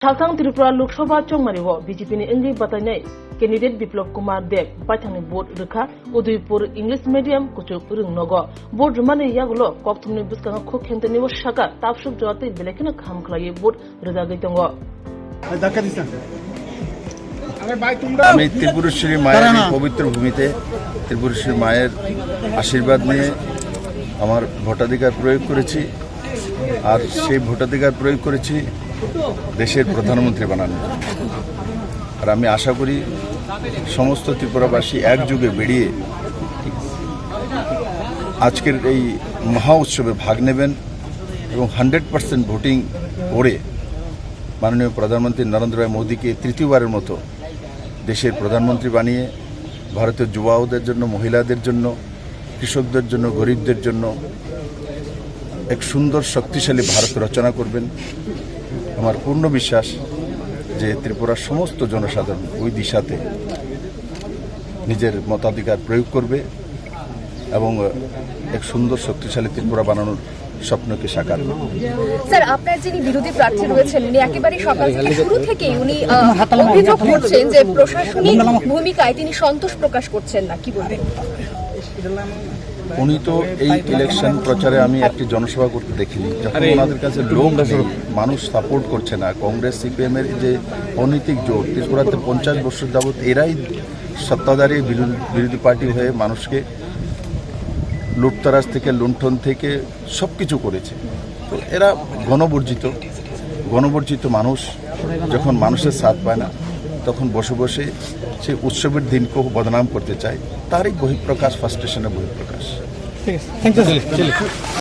Salthang Tripura Lok Sabha Chongmariwo BJP ni Engri Batanai candidate Biplop Kumar Dev Baithangni board rekha Udaipur English medium kuchuk rungnogo board rumani yagulo kokthumni buskanga khok khenteni wo shaka tapsuk jote belekina khamkhlai board redagai tongo আমি ত্রিপুরেশ্বরী মায়ের পবিত্র ভূমিতে ত্রিপুরেশ্বরী মায়ের আশীর্বাদ নিয়ে আমার ভোটাধিকার প্রয়োগ করেছি আর সেই ভোটাধিকার প্রয়োগ করেছি দেশের প্রধানমন্ত্রী বানানোর আর আমি আশা করি সমস্ত ত্রিপুরাবাসী একযোগে বেরিয়ে আজকের এই মহা উৎসবে ভাগ নেবেন এবং 100% ভোটিং করে মাননীয় প্রধানমন্ত্রী নরেন্দ্র ভাই মোদীকে তৃতীয়বারের মতো দেশের প্রধানমন্ত্রী বানিয়ে ভারতের যুবাদের জন্য মহিলাদের জন্য কৃষকদের জন্য গরিবদের জন্য এক সুন্দর শক্তিশালী ভারত রচনা করবেন আমার পূর্ণ বিশ্বাস যে ত্রিপুরার সমস্ত জনসাধারণ ওই দিশাতে নিজের মতাধিকার প্রয়োগ করবে এবং এক সুন্দর শক্তিশালী ত্রিপুরা বানানোর স্বপ্নকে সাকার করবে। স্যার, আপনার যিনি বিরোধী প্রার্থী রয়েছেন উনি একেবারে সকাল থেকে শুরু থেকেই উনি অভিযোগ করছেন যে প্রশাসনিক ভূমিকায় তিনি সন্তোষ প্রকাশ করছেন না, কি বলবেন? উনি তো এই ইলেকশন প্রচারে আমি একটি জনসভা করতে দেখিনি, যখন ওনাদের কাছে লোক নেই, মানুষ সাপোর্ট করছে না, কংগ্রেস সিপিএম এর যে অনৈতিক জোট ত্রিপুরাতে 50 বছর যাবৎ এরাই সত্তাধারী বিরোধী পার্টি হয়ে মানুষকে লুটতরাজ থেকে লুণ্ঠন থেকে সব কিছু করেছে। তো এরা গণবর্জিত মানুষ যখন মানুষের সাথ পায় না তখন বসে বসে সেই উৎসবের দিনকেও বদনাম করতে চায়, তারই বহিঃপ্রকাশ, ফার্স্টেশনের বহিঃপ্রকাশ।